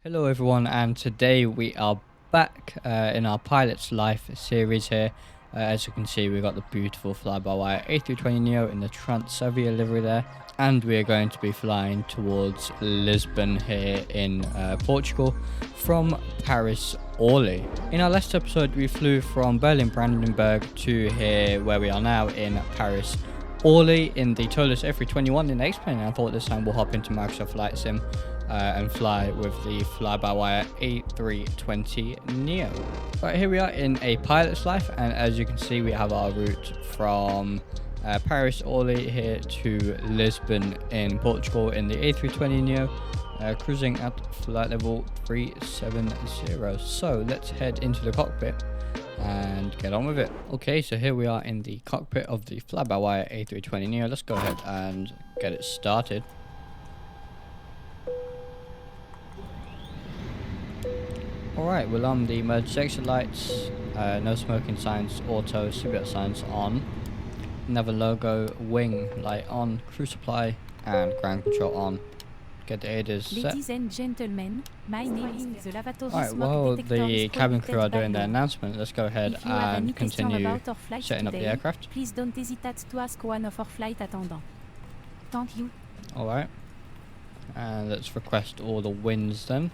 Hello everyone, and today we are back in our Pilot's Life series here. As you can see, we've got the beautiful fly-by-wire A320neo in the Transavia livery there, and we are going to be flying towards Lisbon here in Portugal from Paris Orly. In our last episode, we flew from Berlin Brandenburg to here where we are now in Paris Orly in the Tolis A321 in X-plane. I thought this time we'll hop into Microsoft Flight Sim and fly with the fly-by-wire A320neo. Right, here we are in a pilot's life, and as you can see, we have our route from Paris Orly here to Lisbon in Portugal in the A320neo, cruising at flight level 370. So let's head into the cockpit and get on with it. Okay, so here we are in the cockpit of the fly-by-wire A320neo. Let's go ahead and get it started. Alright, we're on the emergency exit lights, no smoking signs, auto, seatbelt signs on, another logo, wing light on, crew supply, and ground control on. Get the ADAS set. Ladies and gentlemen, my name is the lavatory. Alright, while the cabin crew are doing their announcement, let's go ahead and continue setting up the aircraft. Please don't hesitate to ask one of our flight attendants. Thank you. Alright, and let's request all the winds then.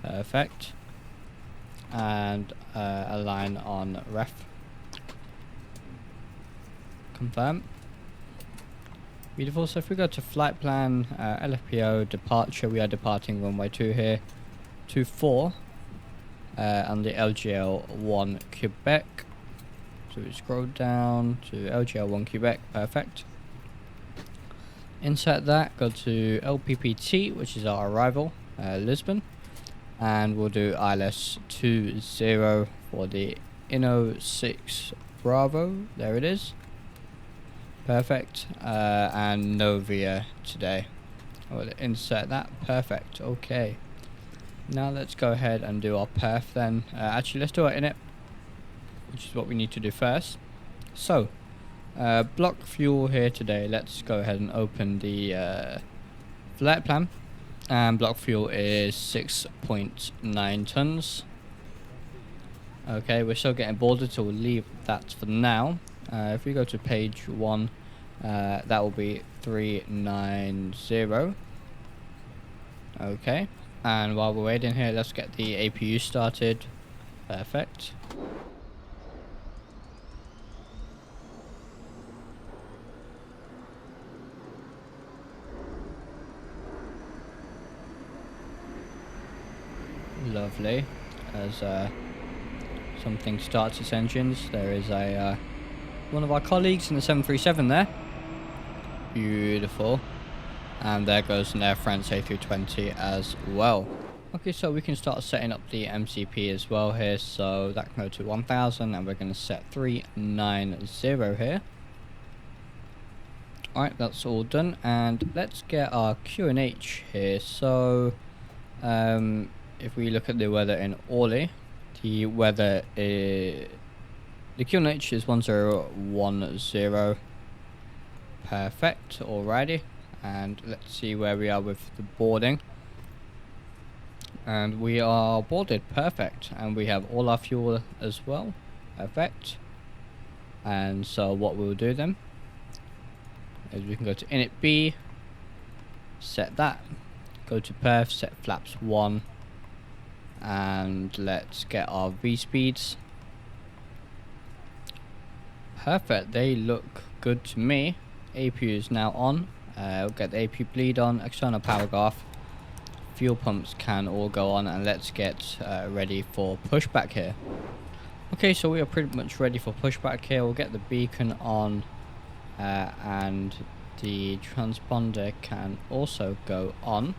Perfect. And align on ref. Confirm. Beautiful. So if we go to flight plan, LFPO departure, we are departing runway 2 here, 24 on the LGL1 Quebec. So we scroll down to LGL1 Quebec. Perfect. Insert that, go to LPPT, which is our arrival, Lisbon. And we'll do ILS 20 for the Inno 6 Bravo. There it is. Perfect. And no VIA today. I'll insert that. Perfect. Okay. Now let's go ahead and do our perf then. Actually, let's do it in it, which is what we need to do first. So, block fuel here today. Let's go ahead and open the flight plan. And block fuel is 6.9 tons. Okay, we're still getting boarded, so we'll leave that for now. If we go to page 1, that will be 390. Okay, and while we're waiting here, let's get the APU started. Perfect. Lovely. As something starts its engines, there is a one of our colleagues in the 737 there. Beautiful. And there goes an Air France A320 as well. Okay, so we can start setting up the MCP as well here. So that can go to 1000, and we're going to set 390 here. Alright, that's all done. And let's get our QNH here. So if we look at the weather in Orly, the weather is, the QNH is 1010. Perfect. Alrighty, and let's see where we are with the boarding. And we are boarded. Perfect. And we have all our fuel as well. Perfect. And so what we'll do then is we can go to init B, set that, go to perf, set flaps 1. And let's get our V speeds. Perfect, they look good to me. APU is now on. We'll get the APU bleed on, external power go off, fuel pumps can all go on, and let's get ready for pushback here. Okay, so we are pretty much ready for pushback here. We'll get the beacon on, and the transponder can also go on.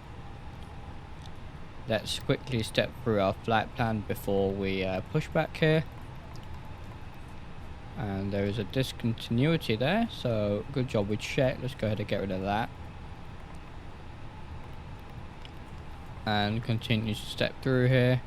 Let's quickly step through our flight plan before we push back here. And there is a discontinuity there, so good job we checked. Let's go ahead and get rid of that. And continue to step through here.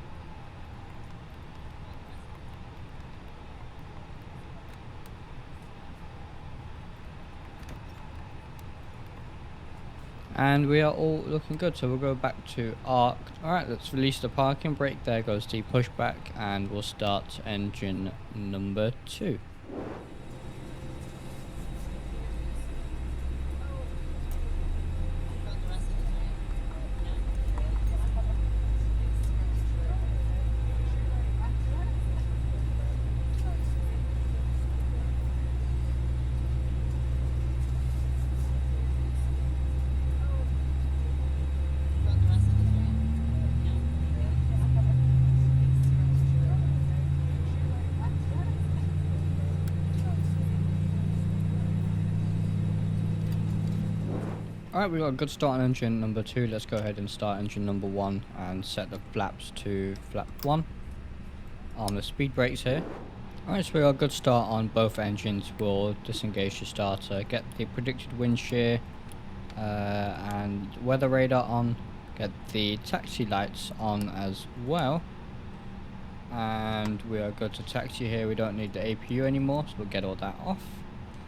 And we are all looking good, so we'll go back to arc. Alright, let's release the parking brake. There goes the pushback, and we'll start engine number 2. Alright, we got a good start on engine number 2. Let's go ahead and start engine number 1 and set the flaps to flap 1 on the speed brakes here. Alright, so we got a good start on both engines. We'll disengage the starter, get the predicted wind shear and weather radar on, get the taxi lights on as well. And we are good to taxi here. We don't need the APU anymore, so we'll get all that off.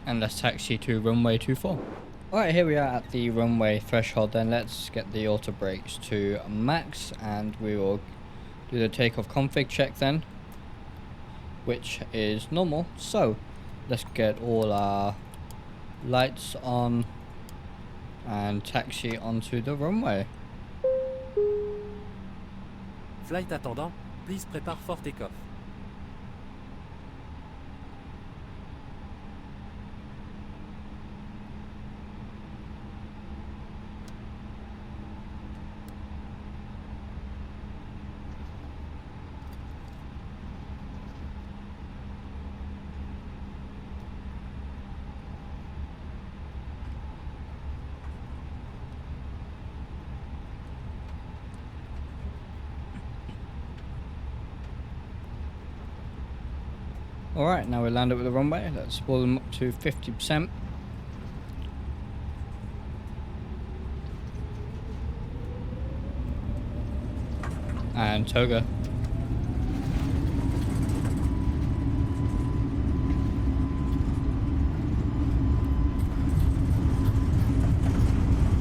And let's taxi to runway 24. Alright, here we are at the runway threshold. Then let's get the auto brakes to max, and we will do the takeoff config check then, which is normal. So let's get all our lights on and taxi onto the runway. Flight attendant, please prépare for takeoff. Alright, now we land it with the runway. Let's pull them up to 50%. And Toga.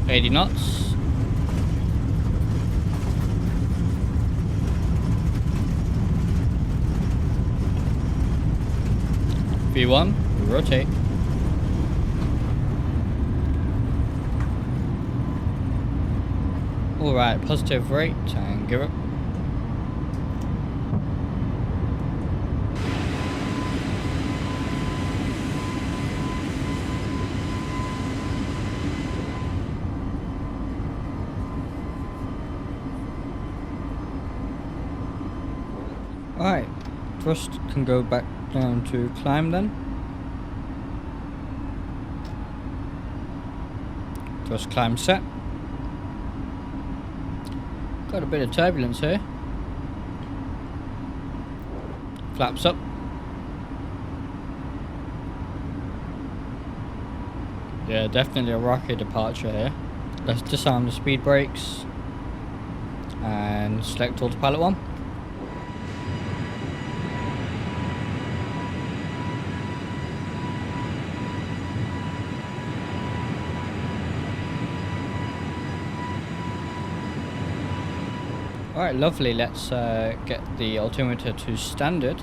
$80 knots. V1, rotate. Alright, positive rate and give it. Alright, thrust can go back down to climb then. Thrust climb set. Got a bit of turbulence here. Flaps up. Yeah, definitely a rocky departure here. Let's disarm the speed brakes and select autopilot 1. Alright, lovely. Let's get the altimeter to standard,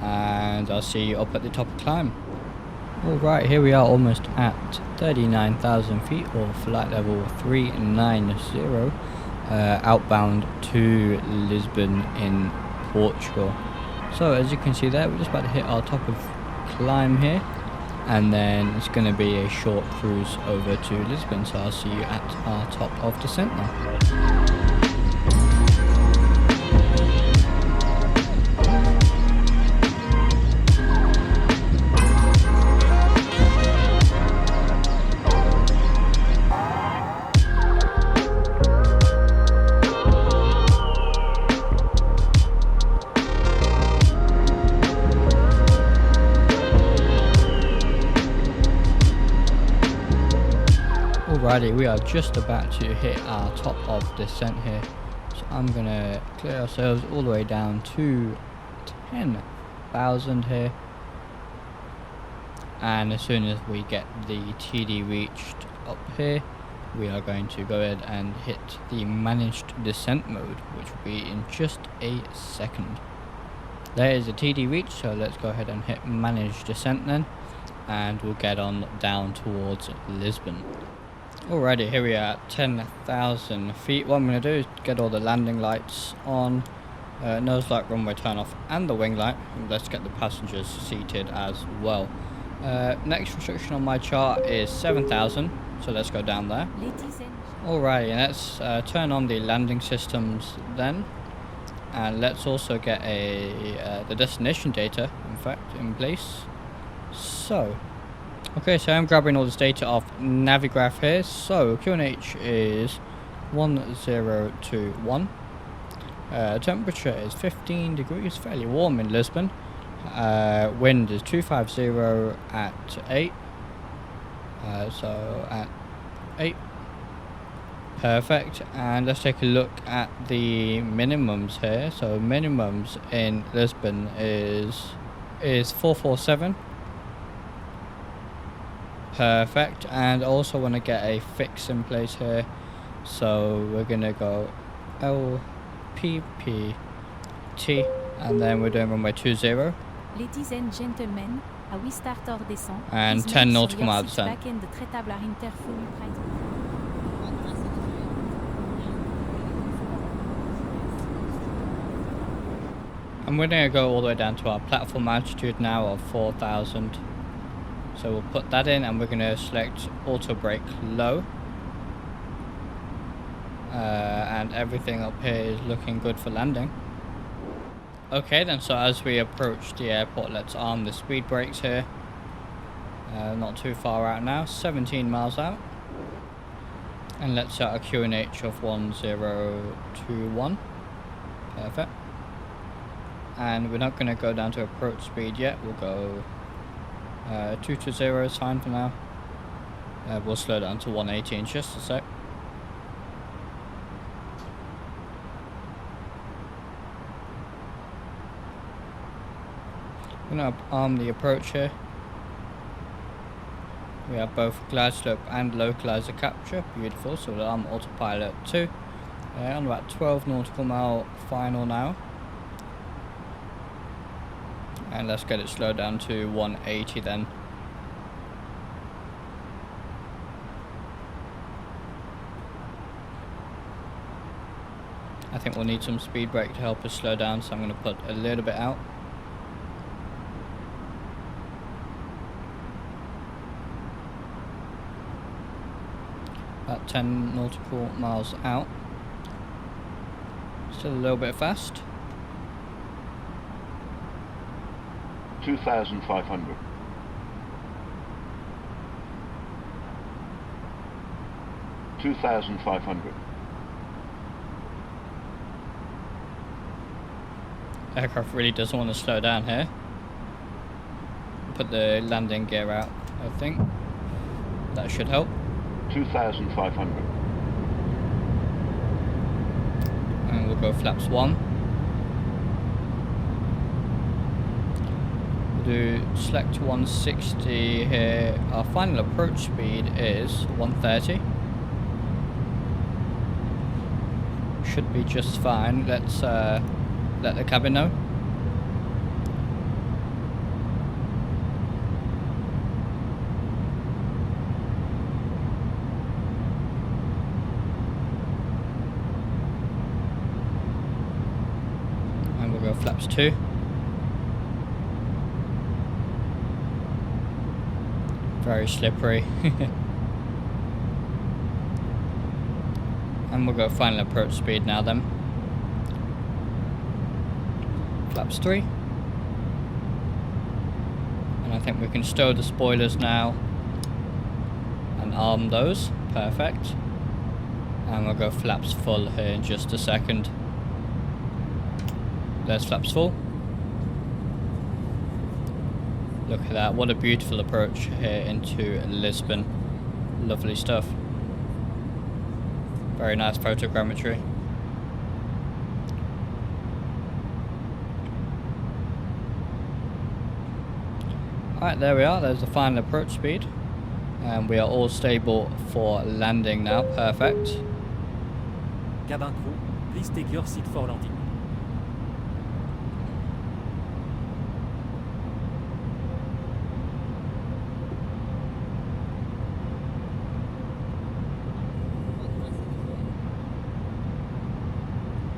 and I'll see you up at the top of climb. Alright, here we are almost at 39,000 feet, or flight level 390, outbound to Lisbon in Portugal. So as you can see there, we're just about to hit our top of climb here, and then it's going to be a short cruise over to Lisbon, so I'll see you at our top of descent now. Alrighty, we are just about to hit our top of descent here, so I'm gonna clear ourselves all the way down to 10,000 here, and as soon as we get the TD reached up here, we are going to go ahead and hit the managed descent mode, which will be in just a second. There is a TD reach, so let's go ahead and hit managed descent then, and we'll get on down towards Lisbon. Alrighty, here we are at 10,000 feet. What I'm going to do is get all the landing lights on, nose light, runway turn off, and the wing light. And let's get the passengers seated as well. Next restriction on my chart is 7,000, so let's go down there. Alrighty, and let's turn on the landing systems then, and let's also get the destination data, in fact, in place. So, okay, so I'm grabbing all this data off Navigraph here. So QNH is 1021. Temperature is 15 degrees, fairly warm in Lisbon. Wind is 250 at 8. So at 8. Perfect. And let's take a look at the minimums here. So minimums in Lisbon is 447. Perfect. And also want to get a fix in place here. So we're gonna go LPPT, and then we're doing runway 20. Ladies and gentlemen, a we start our descent. And 10 nautical miles descent. And we're going to go all the way down to our platform altitude now of 4,000. So we'll put that in, and we're going to select auto brake low. And everything up here is looking good for landing. Okay then, so as we approach the airport, let's arm the speed brakes here. Not too far out now, 17 miles out. And let's set a QNH of 1021. Perfect. And we're not going to go down to approach speed yet, we'll go 220 is fine for now. We'll slow down to 180 in just a sec. I'm going to arm the approach here. We have both glide slope and localizer capture, beautiful, so we'll arm autopilot 2. On about 12 nautical mile final now. And let's get it slowed down to 180 then. I think we'll need some speed brake to help us slow down, so I'm going to put a little bit out. About 10 nautical miles out. Still a little bit fast. 2,500. 2,500. Aircraft really doesn't want to slow down here. Put the landing gear out, I think. That should help. 2,500. And we'll go flaps 1. We'll do select 160 here. Our final approach speed is 130. Should be just fine. Let's let the cabin know. And we'll go flaps 2. Very slippery. And we'll go final approach speed now then. Flaps 3. And I think we can stow the spoilers now and arm those. Perfect. And we'll go flaps full here in just a second. There's flaps full. Look at that, what a beautiful approach here into Lisbon. Lovely stuff. Very nice photogrammetry. Alright, there we are, there's the final approach speed. And we are all stable for landing now. Perfect. Cabin crew, please take your seat for landing.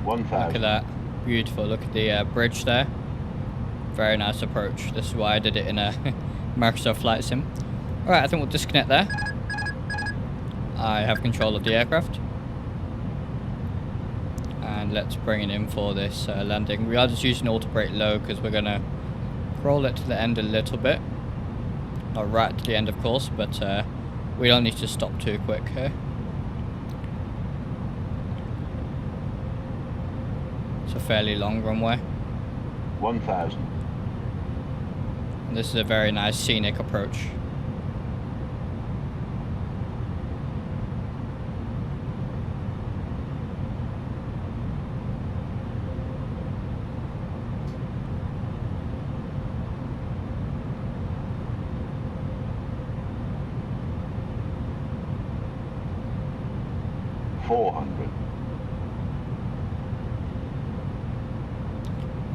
One Look at thousand. that. Beautiful. Look at the bridge there. Very nice approach. This is why I did it in a Microsoft Flight Sim. Alright, I think we'll disconnect there. I have control of the aircraft. And let's bring it in for this landing. We are just using auto brake low because we're going to roll it to the end a little bit. Not right to the end, of course, but we don't need to stop too quick here. It's a fairly long runway. 1,000. And this is a very nice scenic approach.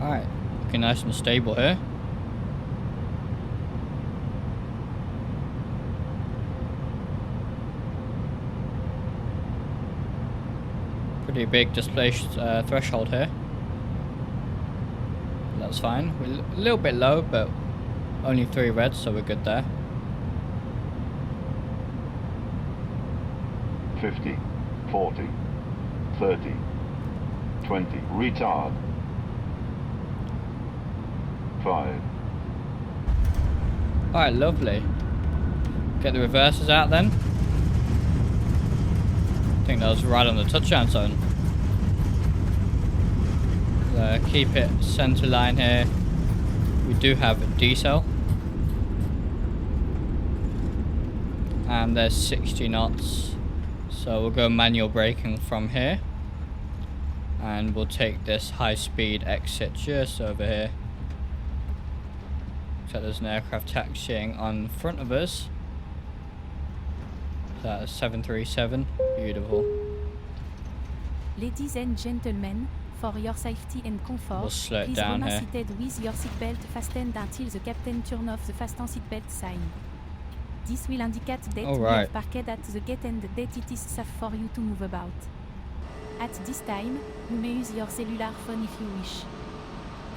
Alright, looking nice and stable here. Pretty big display threshold here. That's fine. We're a little bit low, but only 3 reds, so we're good there. 50, 40, 30, 20. Retard. 5. Alright, lovely. Get the reversers out then. I think that was right on the touchdown zone. Keep it center line here. We do have a decel. And there's 60 knots. So we'll go manual braking from here. And we'll take this high speed exit just over here. So there's an aircraft taxiing on front of us. That's 737. Beautiful. Ladies and gentlemen, for your safety and comfort, We'll slow it please down remain here. seated with your seatbelt fastened until the captain turn off the fasten seatbelt sign. This will indicate that we Alright. have parked at the gate and that it is safe for you to move about. At this time, you may use your cellular phone if you wish.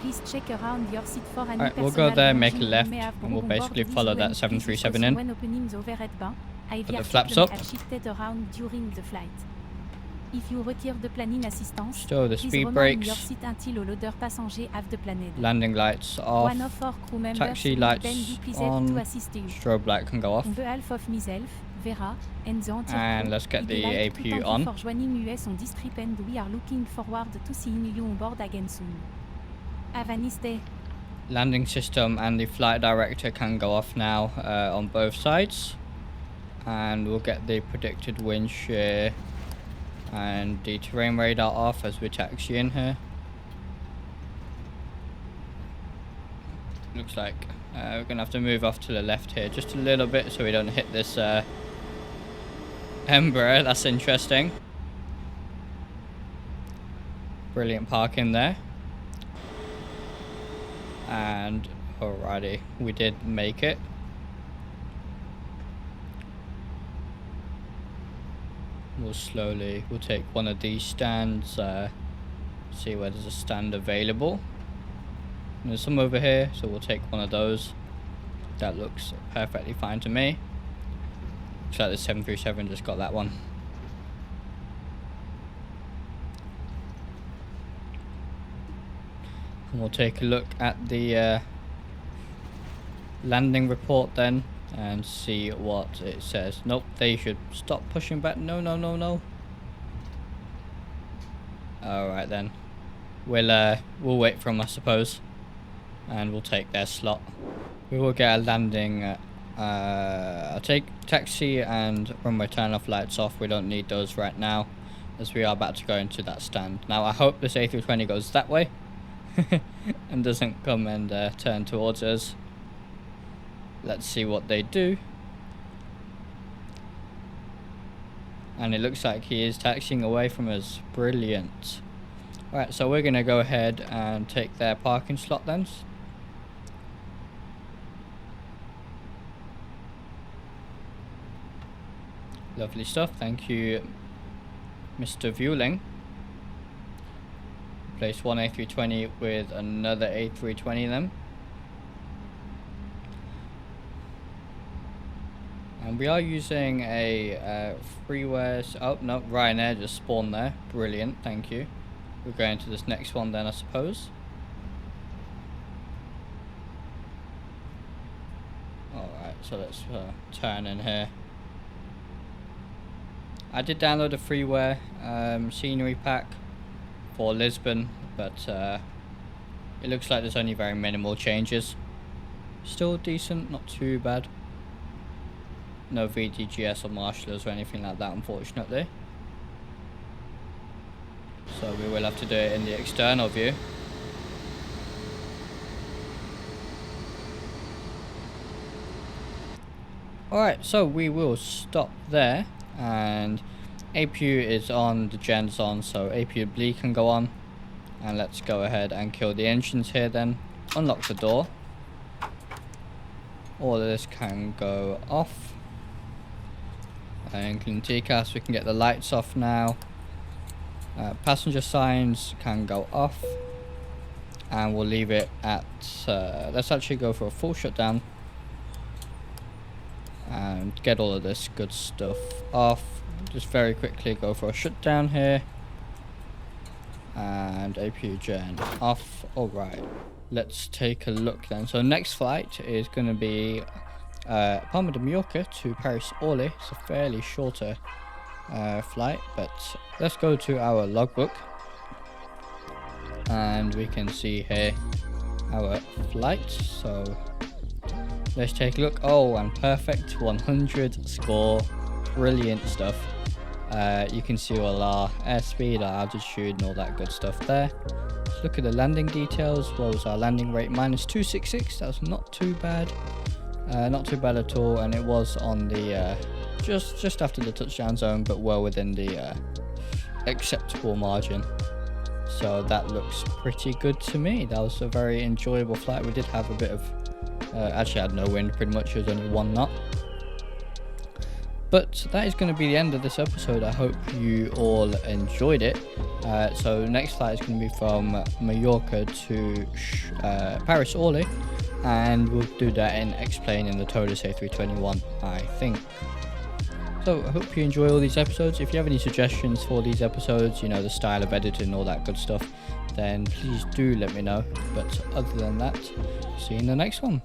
Please check around your seat for any Alright, we'll personal go there, make a belonging left, you may have and we'll brought on basically board. follow This that will 737 be in. when opening the overhead bin. Put the flaps up. Have shifted around during the flight. If you require the planning assistance, Stow the please speed remain in your brakes. seat until all other passengers have the planed. Landing lights off. One of our crew members Taxi will lights then be pleased on. to assist you. Strobe light can go off. On behalf of myself, Vera, and the entire And crew, let's get we'd the like to APU thank on. you for joining us on this trip, and we are looking forward to seeing you on board again soon. Have a nice day. Landing system and the flight director can go off now on both sides. And we'll get the predicted wind shear and the terrain radar off as we taxi in here. Looks like we're gonna have to move off to the left here just a little bit so we don't hit this Embraer. That's interesting. Brilliant parking there. And alrighty, we did make it. We'll take one of these stands, see where there's a stand available. And there's some over here, so we'll take one of those. That looks perfectly fine to me. Looks like the 737 just got that one. And we'll take a look at the landing report then and see what it says. Nope, they should stop pushing back. No, no, no, no. Alright then. We'll wait for them, I suppose. And we'll take their slot. We will get a landing. I'll take taxi and runway turn off lights off. We don't need those right now, as we are about to go into that stand. Now I hope this A320 goes that way and doesn't come and turn towards us. Let's see what they do. And it looks like he is taxiing away from us. Brilliant. Alright, so we're going to go ahead and take their parking slot then. Lovely stuff. Thank you, Mr. Vueling. Place one A320 with another A320 then. And we are using a freeware. Oh no, Ryanair just spawned there. Brilliant, thank you. We're going to this next one then, I suppose. Alright, so let's turn in here. I did download a freeware scenery pack for Lisbon, but it looks like there's only very minimal changes. Still decent, not too bad. No VDGS or marshallers or anything like that, unfortunately. So we will have to do it in the external view. Alright, so we will stop there. And APU is on, the gen's on, so APU bleed can go on. And let's go ahead and kill the engines here then. Unlock the door. All of this can go off. Including TCAS, we can get the lights off now. Passenger signs can go off. And we'll leave it at, let's actually go for a full shutdown. And get all of this good stuff off. Just very quickly go for a shutdown here. And APU gen off. Alright, let's take a look then. So next flight is going to be Palma de Mallorca to Paris Orly. It's a fairly shorter flight, but let's go to our logbook. And we can see here our flight. So let's take a look. Oh, and perfect 100 score. Brilliant stuff. You can see all our airspeed, our altitude and all that good stuff there. Let's look at the landing details. What was our landing rate? -266. That was not too bad. Not too bad at all, and it was on the just after the touchdown zone, but well within the acceptable margin. So that looks pretty good to me. That was a very enjoyable flight. We did have a bit of actually had no wind pretty much. It was only 1 knot. But that is going to be the end of this episode. I hope you all enjoyed it. So next flight is going to be from Mallorca to Paris Orly, and we'll do that in X-Plane in the Totus A321, I think. So I hope you enjoy all these episodes. If you have any suggestions for these episodes, you know, the style of editing, all that good stuff, then please do let me know. But other than that, see you in the next one.